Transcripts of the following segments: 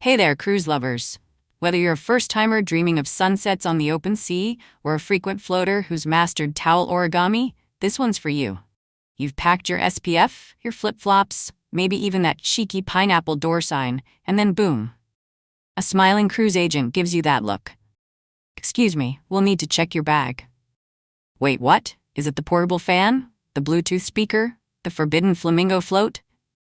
Hey there, cruise lovers. Whether you're a first-timer dreaming of sunsets on the open sea or a frequent floater who's mastered towel origami, this one's for you. You've packed your SPF, your flip-flops, maybe even that cheeky pineapple door sign, and then boom. A smiling cruise agent gives you that look. Excuse me, we'll need to check your bag. Wait, what? Is it the portable fan? The Bluetooth speaker? The forbidden flamingo float?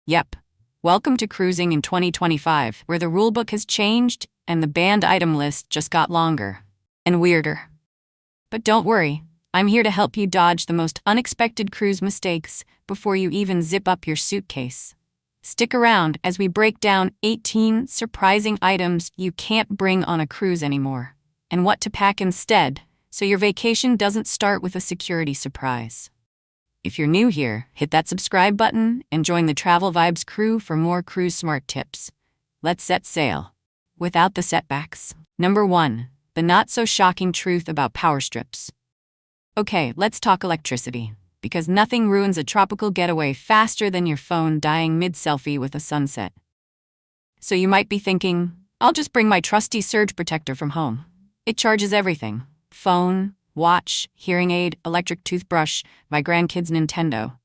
Yep. Welcome to cruising in 2025, where the rulebook has changed and the banned item list just got longer and weirder. But don't worry, I'm here to help you dodge the most unexpected cruise mistakes before you even zip up your suitcase. Stick around as we break down 18 surprising items you can't bring on a cruise anymore, and what to pack instead so your vacation doesn't start with a security surprise. If you're new here, hit that subscribe button and join the TravelVibes crew for more cruise smart tips. Let's set sail without the setbacks. Number 1. The not-so-shocking truth about power strips. Okay, let's talk electricity, because nothing ruins a tropical getaway faster than your phone dying mid-selfie with a sunset. So you might be thinking, I'll just bring my trusty surge protector from home. It charges everything: phone, watch, hearing aid, electric toothbrush, my grandkids' Nintendo.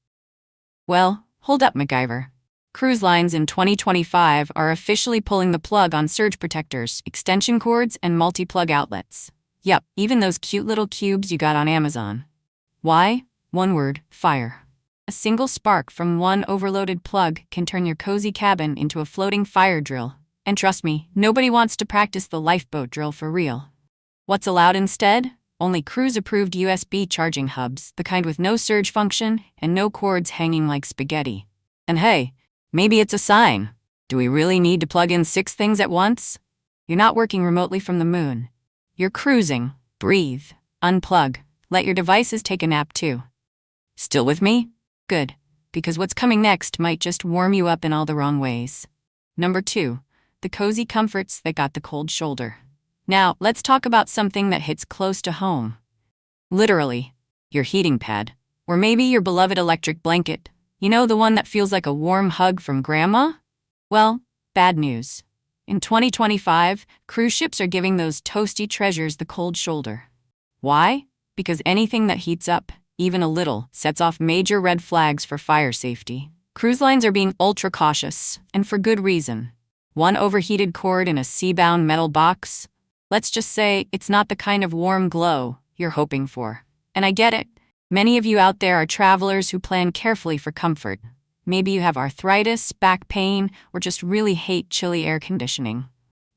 Well, hold up, MacGyver. Cruise lines in 2025 are officially pulling the plug on surge protectors, extension cords, and multi-plug outlets. Yup, even those cute little cubes you got on Amazon. Why? One word: fire. A single spark from one overloaded plug can turn your cozy cabin into a floating fire drill. And trust me, nobody wants to practice the lifeboat drill for real. What's allowed instead? Only cruise-approved USB charging hubs, the kind with no surge function and no cords hanging like spaghetti. And hey, maybe it's a sign. Do we really need to plug in 6 things at once? You're not working remotely from the moon. You're cruising. Breathe. Unplug. Let your devices take a nap too. Still with me? Good, because what's coming next might just warm you up in all the wrong ways. Number 2. The cozy comforts that got the cold shoulder. Now, let's talk about something that hits close to home. Literally, your heating pad. Or maybe your beloved electric blanket. You know, the one that feels like a warm hug from grandma? Well, bad news. In 2025, cruise ships are giving those toasty treasures the cold shoulder. Why? Because anything that heats up, even a little, sets off major red flags for fire safety. Cruise lines are being ultra cautious, and for good reason. One overheated cord in a sea-bound metal box? Let's just say it's not the kind of warm glow you're hoping for. And I get it. Many of you out there are travelers who plan carefully for comfort. Maybe you have arthritis, back pain, or just really hate chilly air conditioning.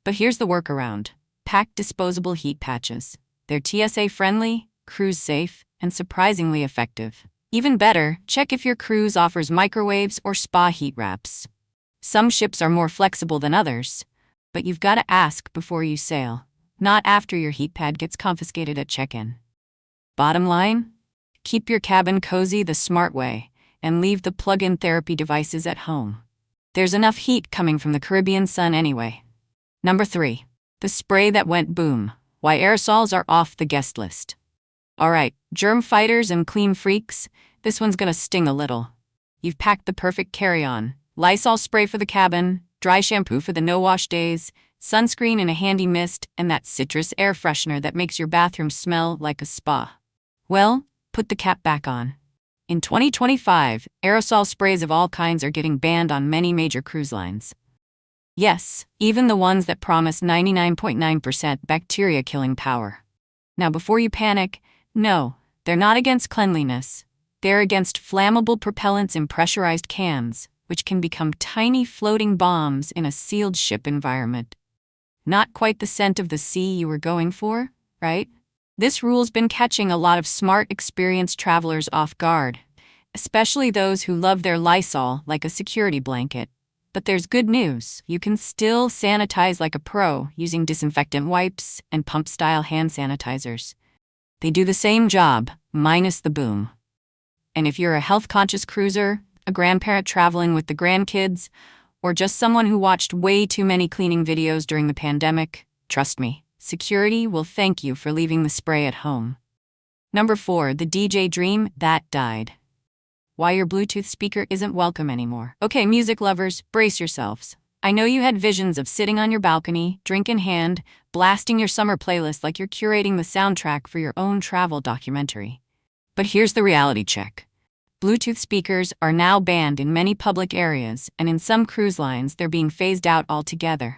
But here's the workaround. Pack disposable heat patches. They're TSA-friendly, cruise-safe, and surprisingly effective. Even better, check if your cruise offers microwaves or spa heat wraps. Some ships are more flexible than others, but you've got to ask before you sail. Not after your heat pad gets confiscated at check-in. Bottom line? Keep your cabin cozy the smart way and leave the plug-in therapy devices at home. There's enough heat coming from the Caribbean sun anyway. Number 3. The spray that went boom. Why aerosols are off the guest list. Alright, germ fighters and clean freaks, this one's gonna sting a little. You've packed the perfect carry-on. Lysol spray for the cabin, dry shampoo for the no-wash days, sunscreen in a handy mist, and that citrus air freshener that makes your bathroom smell like a spa. Well, put the cap back on. In 2025, aerosol sprays of all kinds are getting banned on many major cruise lines. Yes, even the ones that promise 99.9% bacteria-killing power. Now before you panic, no, they're not against cleanliness. They're against flammable propellants in pressurized cans, which can become tiny floating bombs in a sealed ship environment. Not quite the scent of the sea you were going for, right? This rule's been catching a lot of smart, experienced travelers off guard, especially those who love their Lysol like a security blanket. But there's good news. You can still sanitize like a pro using disinfectant wipes and pump-style hand sanitizers. They do the same job, minus the boom. And if you're a health-conscious cruiser, a grandparent traveling with the grandkids, or just someone who watched way too many cleaning videos during the pandemic, trust me, security will thank you for leaving the spray at home. Number 4, the DJ dream that died. Why your Bluetooth speaker isn't welcome anymore. Okay, music lovers, brace yourselves. I know you had visions of sitting on your balcony, drink in hand, blasting your summer playlist like you're curating the soundtrack for your own travel documentary. But here's the reality check. Bluetooth speakers are now banned in many public areas, and in some cruise lines, they're being phased out altogether,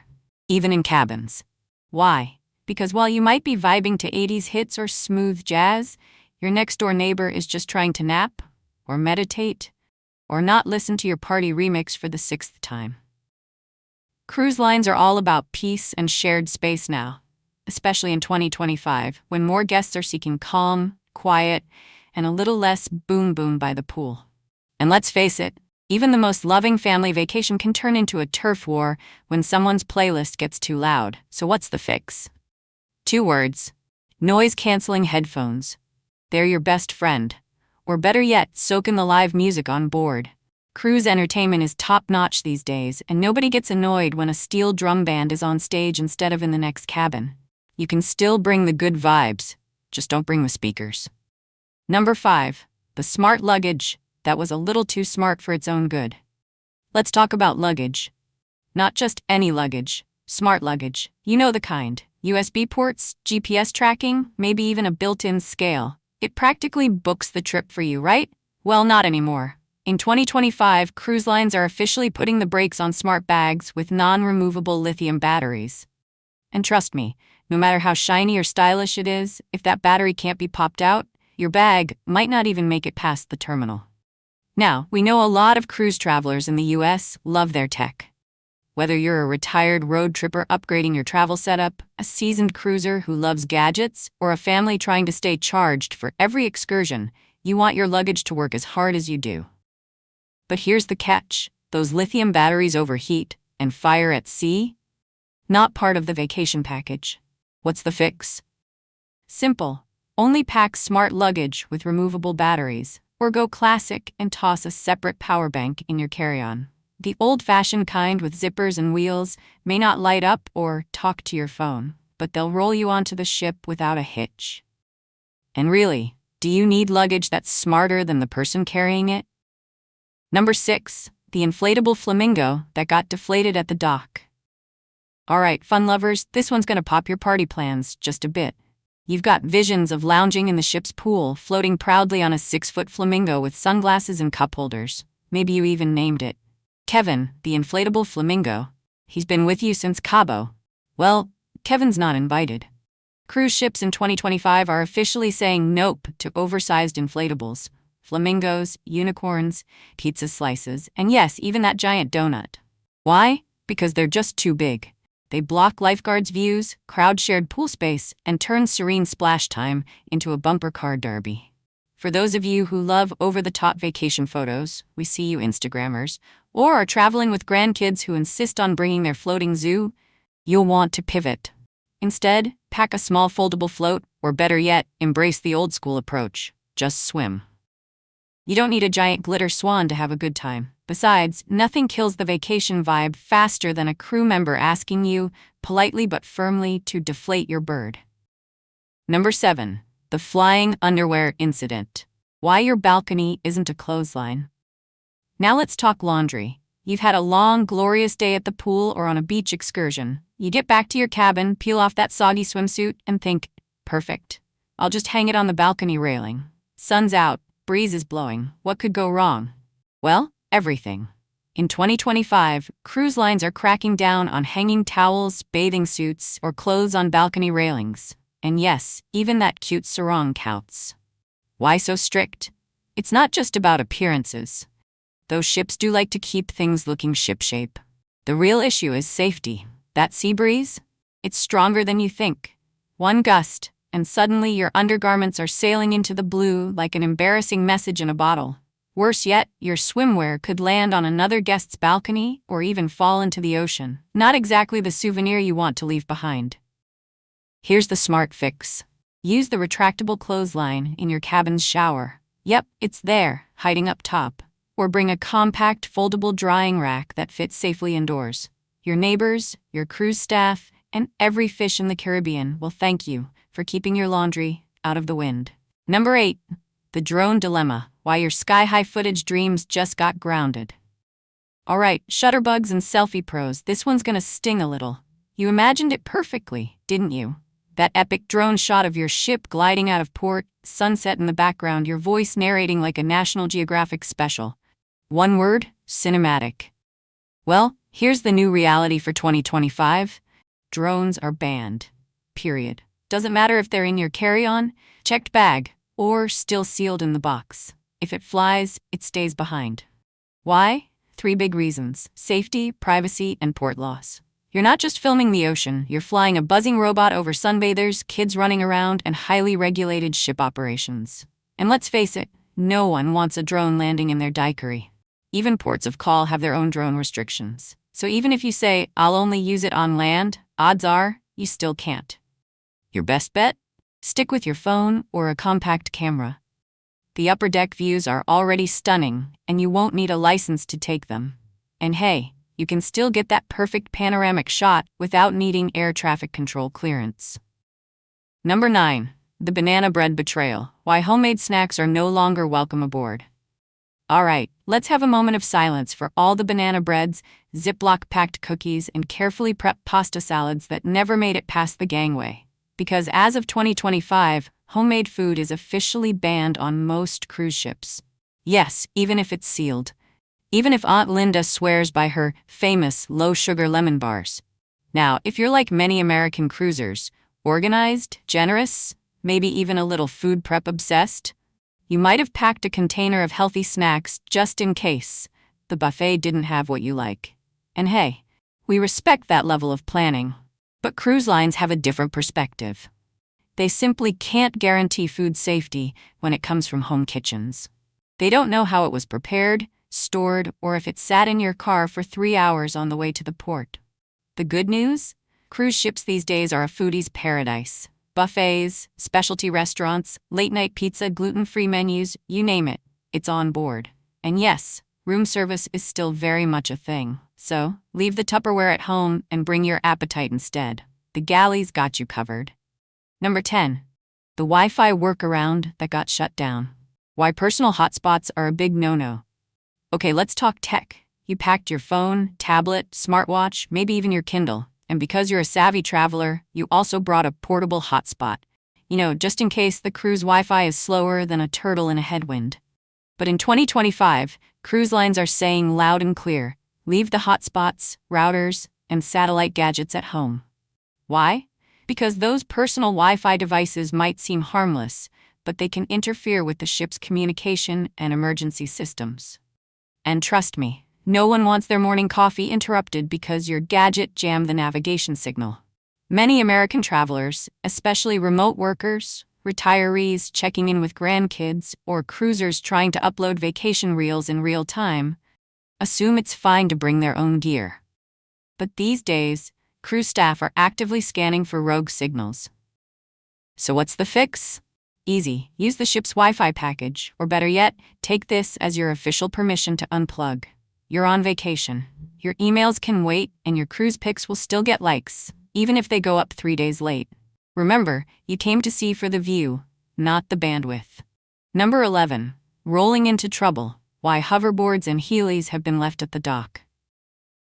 even in cabins. Why? Because while you might be vibing to 80s hits or smooth jazz, your next-door neighbor is just trying to nap, or meditate, or not listen to your party remix for the 6th time. Cruise lines are all about peace and shared space now, especially in 2025, when more guests are seeking calm, quiet, and a little less boom-boom by the pool. And let's face it, even the most loving family vacation can turn into a turf war when someone's playlist gets too loud. So what's the fix? 2 words: noise-canceling headphones. They're your best friend. Or better yet, soak in the live music on board. Cruise entertainment is top-notch these days, and nobody gets annoyed when a steel drum band is on stage instead of in the next cabin. You can still bring the good vibes, just don't bring the speakers. Number 5, the smart luggage that was a little too smart for its own good. Let's talk about luggage. Not just any luggage, smart luggage. You know the kind. USB ports, GPS tracking, maybe even a built-in scale. It practically books the trip for you, right? Well, not anymore. In 2025, cruise lines are officially putting the brakes on smart bags with non-removable lithium batteries. And trust me, no matter how shiny or stylish it is, if that battery can't be popped out, your bag might not even make it past the terminal. Now, we know a lot of cruise travelers in the US love their tech. Whether you're a retired road tripper upgrading your travel setup, a seasoned cruiser who loves gadgets, or a family trying to stay charged for every excursion, you want your luggage to work as hard as you do. But here's the catch: those lithium batteries overheat and fire at sea? Not part of the vacation package. What's the fix? Simple. Only pack smart luggage with removable batteries, or go classic and toss a separate power bank in your carry-on. The old-fashioned kind with zippers and wheels may not light up or talk to your phone, but they'll roll you onto the ship without a hitch. And really, do you need luggage that's smarter than the person carrying it? Number 6, the inflatable flamingo that got deflated at the dock. All right, fun lovers, this one's gonna pop your party plans just a bit. You've got visions of lounging in the ship's pool, floating proudly on a 6-foot flamingo with sunglasses and cup holders. Maybe you even named it Kevin, the inflatable flamingo. He's been with you since Cabo. Well, Kevin's not invited. Cruise ships in 2025 are officially saying nope to oversized inflatables. Flamingos, unicorns, pizza slices, and yes, even that giant donut. Why? Because they're just too big. They block lifeguards' views, crowd-shared pool space, and turn serene splash time into a bumper car derby. For those of you who love over-the-top vacation photos, we see you Instagrammers, or are traveling with grandkids who insist on bringing their floating zoo, you'll want to pivot. Instead, pack a small foldable float, or better yet, embrace the old-school approach. Just swim. You don't need a giant glitter swan to have a good time. Besides, nothing kills the vacation vibe faster than a crew member asking you, politely but firmly, to deflate your bird. Number 7, the flying underwear incident. Why your balcony isn't a clothesline. Now let's talk laundry. You've had a long, glorious day at the pool or on a beach excursion. You get back to your cabin, peel off that soggy swimsuit, and think, perfect. I'll just hang it on the balcony railing. Sun's out, breeze is blowing. What could go wrong? Well, everything. In 2025, cruise lines are cracking down on hanging towels, bathing suits, or clothes on balcony railings. And yes, even that cute sarong counts. Why so strict? It's not just about appearances. Those ships do like to keep things looking shipshape. The real issue is safety. That sea breeze? It's stronger than you think. One gust, and suddenly your undergarments are sailing into the blue like an embarrassing message in a bottle. Worse yet, your swimwear could land on another guest's balcony or even fall into the ocean. Not exactly the souvenir you want to leave behind. Here's the smart fix. Use the retractable clothesline in your cabin's shower. Yep, it's there, hiding up top. Or bring a compact, foldable drying rack that fits safely indoors. Your neighbors, your cruise staff, and every fish in the Caribbean will thank you for keeping your laundry out of the wind. Number 8, the drone dilemma. Why your sky-high footage dreams just got grounded. Alright, shutterbugs and selfie pros, this one's gonna sting a little. You imagined it perfectly, didn't you? That epic drone shot of your ship gliding out of port, sunset in the background, your voice narrating like a National Geographic special. One word: cinematic. Well, here's the new reality for 2025. Drones are banned. Period. Doesn't matter if they're in your carry-on, checked bag, or still sealed in the box. If it flies, it stays behind. Why? 3 big reasons: safety, privacy, and port loss. You're not just filming the ocean, you're flying a buzzing robot over sunbathers, kids running around, and highly regulated ship operations. And let's face it, no one wants a drone landing in their daiquiri. Even ports of call have their own drone restrictions. So even if you say, I'll only use it on land, odds are, you still can't. Your best bet? Stick with your phone or a compact camera. The upper deck views are already stunning, and you won't need a license to take them. And hey, you can still get that perfect panoramic shot without needing air traffic control clearance. Number 9. The banana bread betrayal. Why homemade snacks are no longer welcome aboard. Alright, let's have a moment of silence for all the banana breads, Ziploc-packed cookies, and carefully prepped pasta salads that never made it past the gangway. Because as of 2025, homemade food is officially banned on most cruise ships. Yes, even if it's sealed. Even if Aunt Linda swears by her famous low-sugar lemon bars. Now, if you're like many American cruisers, organized, generous, maybe even a little food prep obsessed, you might have packed a container of healthy snacks just in case the buffet didn't have what you like. And hey, we respect that level of planning. But cruise lines have a different perspective. They simply can't guarantee food safety when it comes from home kitchens. They don't know how it was prepared, stored, or if it sat in your car for 3 hours on the way to the port. The good news? Cruise ships these days are a foodie's paradise. Buffets, specialty restaurants, late-night pizza, gluten-free menus, you name it, it's on board. And yes, room service is still very much a thing. So, leave the Tupperware at home and bring your appetite instead. The galley's got you covered. Number 10. The Wi-Fi workaround that got shut down. Why personal hotspots are a big no-no. Okay, let's talk tech. You packed your phone, tablet, smartwatch, maybe even your Kindle. And because you're a savvy traveler, you also brought a portable hotspot. Just in case the cruise Wi-Fi is slower than a turtle in a headwind. But in 2025, cruise lines are saying loud and clear, leave the hotspots, routers, and satellite gadgets at home. Why? Because those personal Wi-Fi devices might seem harmless, but they can interfere with the ship's communication and emergency systems. And trust me, no one wants their morning coffee interrupted because your gadget jammed the navigation signal. Many American travelers, especially remote workers, retirees checking in with grandkids, or cruisers trying to upload vacation reels in real time, assume it's fine to bring their own gear. But these days, cruise staff are actively scanning for rogue signals. So what's the fix? Easy. Use the ship's Wi-Fi package, or better yet, take this as your official permission to unplug. You're on vacation. Your emails can wait, and your cruise pics will still get likes, even if they go up 3 days late. Remember, you came to sea for the view, not the bandwidth. Number 11. Rolling into trouble. Why hoverboards and Heelies have been left at the dock.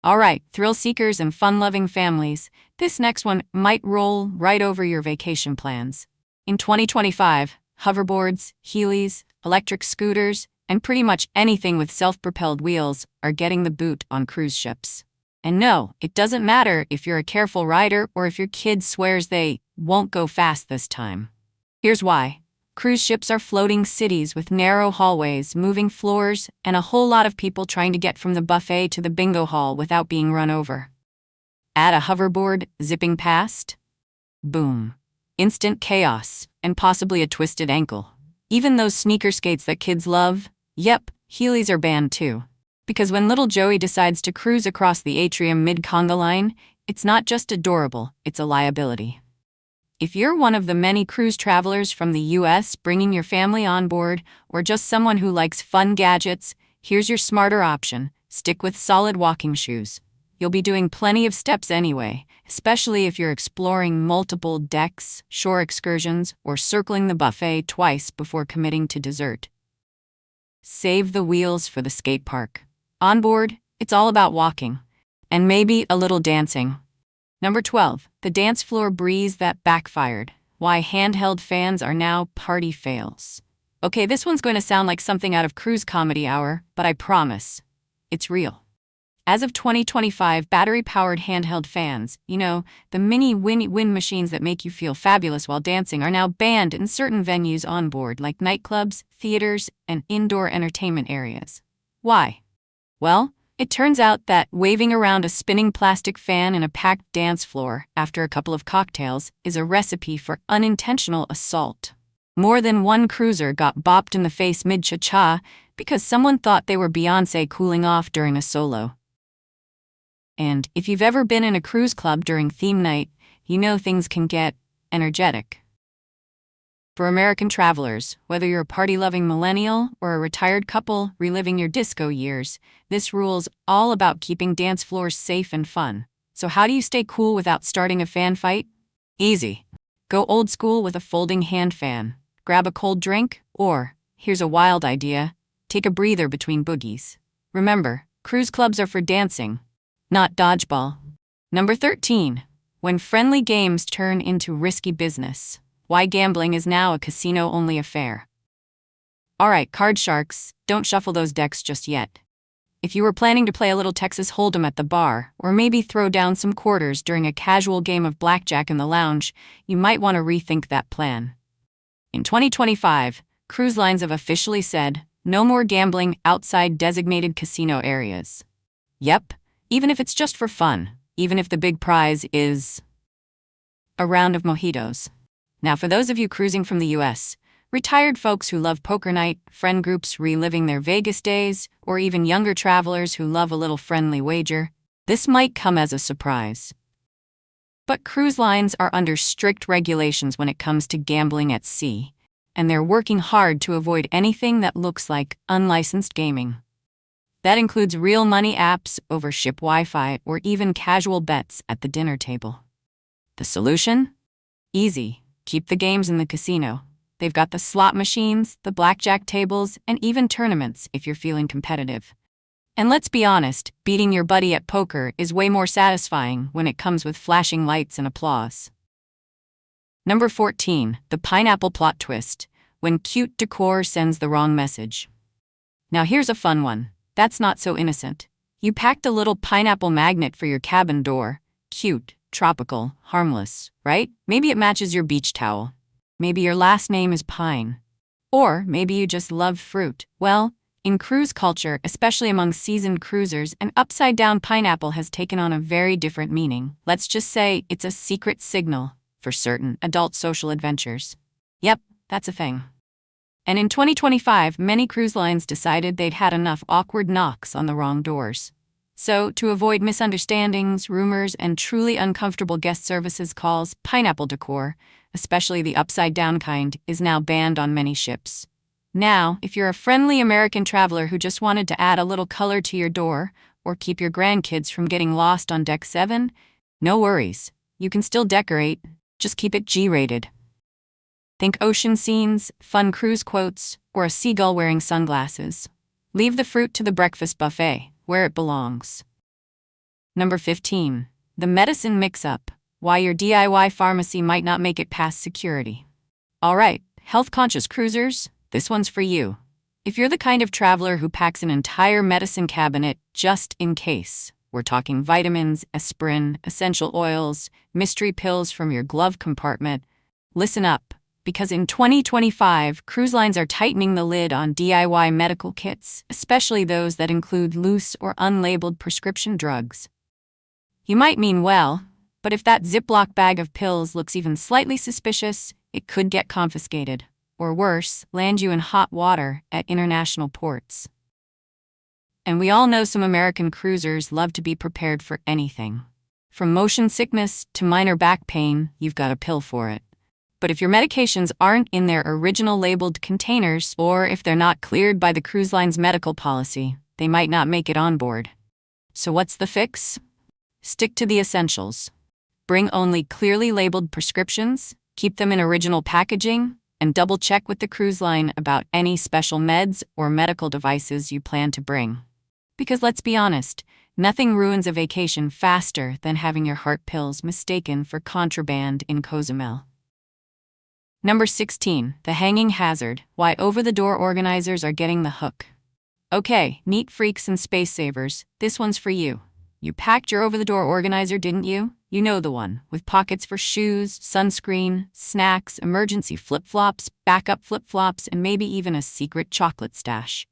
Alright, thrill seekers and fun-loving families, this next one might roll right over your vacation plans. In 2025, hoverboards, Heelies, electric scooters, and pretty much anything with self-propelled wheels are getting the boot on cruise ships. And no, it doesn't matter if you're a careful rider or if your kid swears they won't go fast this time. Here's why. Cruise ships are floating cities with narrow hallways, moving floors, and a whole lot of people trying to get from the buffet to the bingo hall without being run over. Add a hoverboard zipping past? Boom. Instant chaos, and possibly a twisted ankle. Even those sneaker skates that kids love? Yep, Heelies are banned too. Because when little Joey decides to cruise across the atrium mid-conga line, it's not just adorable, it's a liability. If you're one of the many cruise travelers from the US bringing your family on board, or just someone who likes fun gadgets, here's your smarter option. Stick with solid walking shoes. You'll be doing plenty of steps anyway, especially if you're exploring multiple decks, shore excursions, or circling the buffet twice before committing to dessert. Save the wheels for the skate park. On board, It's all about walking. And maybe a little dancing. Number 12. The dance floor breeze that backfired. Why handheld fans are now party fails. Okay, this one's going to sound like something out of Cruise Comedy Hour, but I promise, it's real. As of 2025, battery-powered handheld fans, the mini wind machines that make you feel fabulous while dancing, are now banned in certain venues on board, like nightclubs, theaters, and indoor entertainment areas. Why? Well, it turns out that waving around a spinning plastic fan in a packed dance floor after a couple of cocktails is a recipe for unintentional assault. More than one cruiser got bopped in the face mid-cha-cha because someone thought they were Beyoncé cooling off during a solo. And if you've ever been in a cruise club during theme night, you know things can get energetic. For American travelers, whether you're a party-loving millennial or a retired couple reliving your disco years, this rule's all about keeping dance floors safe and fun. So how do you stay cool without starting a fan fight? Easy. Go old school with a folding hand fan. Grab a cold drink, or, here's a wild idea, take a breather between boogies. Remember, cruise clubs are for dancing, not dodgeball. Number 13. When friendly games turn into risky business. Why gambling is now a casino-only affair. Alright, card sharks, don't shuffle those decks just yet. If you were planning to play a little Texas Hold'em at the bar, or maybe throw down some quarters during a casual game of blackjack in the lounge, you might want to rethink that plan. In 2025, cruise lines have officially said, no more gambling outside designated casino areas. Yep, even if it's just for fun, even if the big prize is a round of mojitos. Now, for those of you cruising from the US, retired folks who love poker night, friend groups reliving their Vegas days, or even younger travelers who love a little friendly wager, this might come as a surprise. But cruise lines are under strict regulations when it comes to gambling at sea, and they're working hard to avoid anything that looks like unlicensed gaming. That includes real money apps over ship Wi-Fi or even casual bets at the dinner table. The solution? Easy. Keep the games in the casino. They've got the slot machines, the blackjack tables, and even tournaments if you're feeling competitive. And let's be honest, beating your buddy at poker is way more satisfying when it comes with flashing lights and applause. Number 14. The pineapple plot twist. When cute decor sends the wrong message. Now here's a fun one. That's not so innocent. You packed a little pineapple magnet for your cabin door. Cute, tropical, harmless, right? Maybe it matches your beach towel. Maybe your last name is Pine. Or maybe you just love fruit. Well, in cruise culture, especially among seasoned cruisers, an upside-down pineapple has taken on a very different meaning. Let's just say it's a secret signal for certain adult social adventures. Yep, that's a thing. And in 2025, many cruise lines decided they'd had enough awkward knocks on the wrong doors. So, to avoid misunderstandings, rumors, and truly uncomfortable guest services calls, pineapple decor, especially the upside-down kind, is now banned on many ships. Now, if you're a friendly American traveler who just wanted to add a little color to your door, or keep your grandkids from getting lost on Deck 7, no worries. You can still decorate, just keep it G-rated. Think ocean scenes, fun cruise quotes, or a seagull wearing sunglasses. Leave the fruit to the breakfast buffet, where it belongs. Number 15. The Medicine Mixup. Why your DIY pharmacy might not make it past security. Alright, health-conscious cruisers, this one's for you. If you're the kind of traveler who packs an entire medicine cabinet just in case, we're talking vitamins, aspirin, essential oils, mystery pills from your glove compartment, listen up. Because in 2025, cruise lines are tightening the lid on DIY medical kits, especially those that include loose or unlabeled prescription drugs. You might mean well, but if that Ziploc bag of pills looks even slightly suspicious, it could get confiscated, or worse, land you in hot water at international ports. And we all know some American cruisers love to be prepared for anything. From motion sickness to minor back pain, you've got a pill for it. But if your medications aren't in their original labeled containers, or if they're not cleared by the cruise line's medical policy, they might not make it on board. So what's the fix? Stick to the essentials. Bring only clearly labeled prescriptions, keep them in original packaging, and double-check with the cruise line about any special meds or medical devices you plan to bring. Because let's be honest, nothing ruins a vacation faster than having your heart pills mistaken for contraband in Cozumel. Number 16, the hanging hazard, why over-the-door organizers are getting the hook. Okay, neat freaks and space savers, this one's for you. You packed your over-the-door organizer, didn't you? You know the one, with pockets for shoes, sunscreen, snacks, emergency flip-flops, backup flip-flops, and maybe even a secret chocolate stash.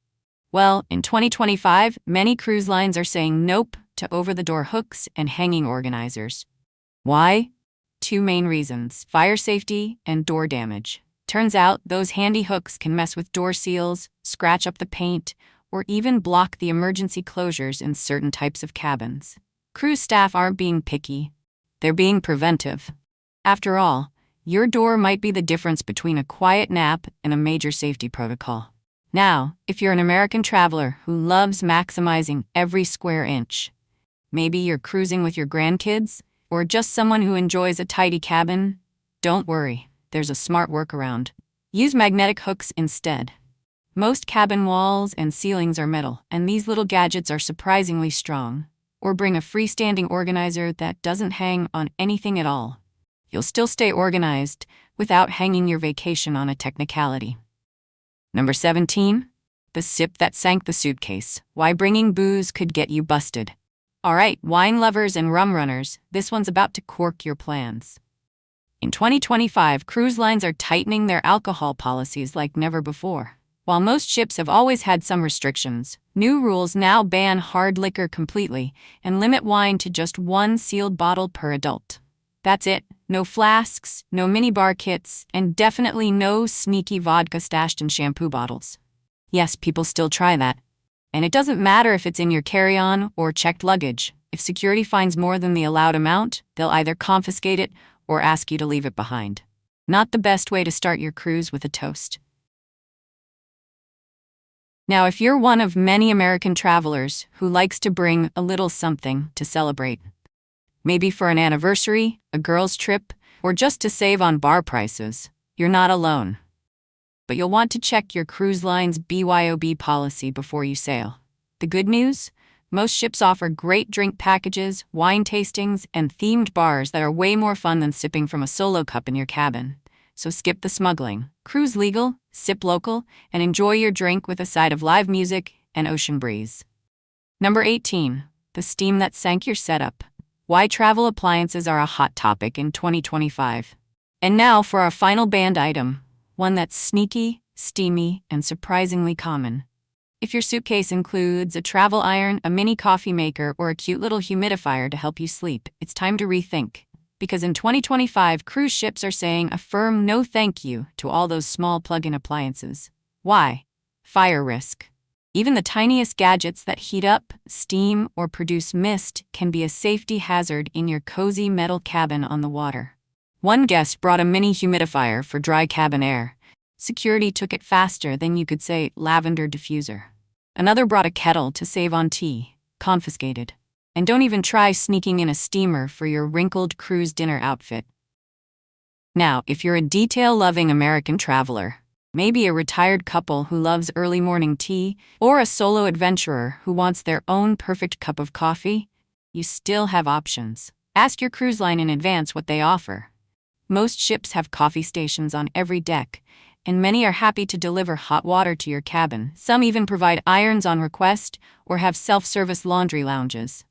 Well, in 2025, many cruise lines are saying nope to over-the-door hooks and hanging organizers. Why? Two main reasons: fire safety and door damage. Turns out those handy hooks can mess with door seals, scratch up the paint, or even block the emergency closures in certain types of cabins. Cruise staff aren't being picky. They're being preventive. After all, your door might be the difference between a quiet nap and a major safety protocol. Now, if you're an American traveler who loves maximizing every square inch, maybe you're cruising with your grandkids, or just someone who enjoys a tidy cabin, don't worry, there's a smart workaround. Use magnetic hooks instead. Most cabin walls and ceilings are metal, and these little gadgets are surprisingly strong. Or bring a freestanding organizer that doesn't hang on anything at all. You'll still stay organized without hanging your vacation on a technicality. Number 17, the sip that sank the suitcase, why bringing booze could get you busted. All right, wine lovers and rum runners, this one's about to cork your plans. In 2025, cruise lines are tightening their alcohol policies like never before. While most ships have always had some restrictions, new rules now ban hard liquor completely and limit wine to just one sealed bottle per adult. That's it. No flasks, no minibar kits, and definitely no sneaky vodka stashed in shampoo bottles. Yes, people still try that. And it doesn't matter if it's in your carry-on or checked luggage. If security finds more than the allowed amount, they'll either confiscate it or ask you to leave it behind. Not the best way to start your cruise with a toast. Now, if you're one of many American travelers who likes to bring a little something to celebrate, maybe for an anniversary, a girls' trip, or just to save on bar prices, you're not alone. But you'll want to check your cruise line's BYOB policy before you sail. The good news? Most ships offer great drink packages, wine tastings, and themed bars that are way more fun than sipping from a solo cup in your cabin. So skip the smuggling, cruise legal, sip local, and enjoy your drink with a side of live music and ocean breeze. Number 18, the steam that sank your setup. Why travel appliances are a hot topic in 2025. And now for our final banned item, one that's sneaky, steamy, and surprisingly common. If your suitcase includes a travel iron, a mini coffee maker, or a cute little humidifier to help you sleep, it's time to rethink. Because in 2025, cruise ships are saying a firm no thank you to all those small plug-in appliances. Why? Fire risk. Even the tiniest gadgets that heat up, steam, or produce mist can be a safety hazard in your cozy metal cabin on the water. One guest brought a mini humidifier for dry cabin air. Security took it faster than you could say lavender diffuser. Another brought a kettle to save on tea. Confiscated. And don't even try sneaking in a steamer for your wrinkled cruise dinner outfit. Now, if you're a detail-loving American traveler, maybe a retired couple who loves early morning tea, or a solo adventurer who wants their own perfect cup of coffee, you still have options. Ask your cruise line in advance what they offer. Most ships have coffee stations on every deck, and many are happy to deliver hot water to your cabin. Some even provide irons on request or have self-service laundry lounges.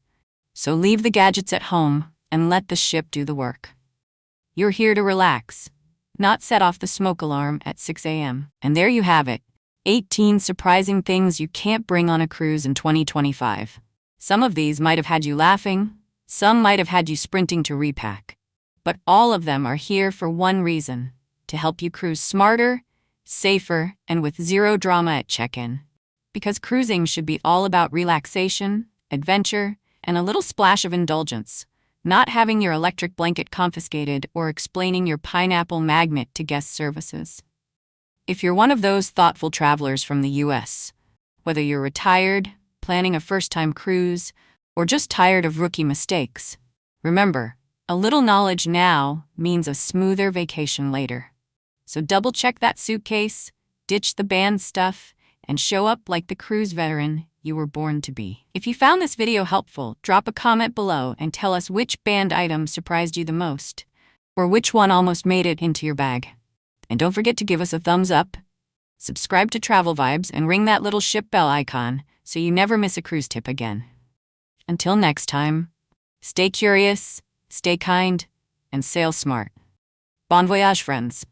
So leave the gadgets at home and let the ship do the work. You're here to relax, not set off the smoke alarm at 6 a.m. And there you have it, 18 surprising things you can't bring on a cruise in 2025. Some of these might have had you laughing, some might have had you sprinting to repack. But all of them are here for one reason: to help you cruise smarter, safer, and with zero drama at check-in. Because cruising should be all about relaxation, adventure, and a little splash of indulgence, not having your electric blanket confiscated or explaining your pineapple magnet to guest services. If you're one of those thoughtful travelers from the US, whether you're retired, planning a first-time cruise, or just tired of rookie mistakes, remember, a little knowledge now means a smoother vacation later. So double-check that suitcase, ditch the banned stuff, and show up like the cruise veteran you were born to be. If you found this video helpful, drop a comment below and tell us which band item surprised you the most, or which one almost made it into your bag. And don't forget to give us a thumbs up, subscribe to TravelVibes, and ring that little ship bell icon so you never miss a cruise tip again. Until next time, stay curious, stay kind, and sail smart. Bon voyage, friends.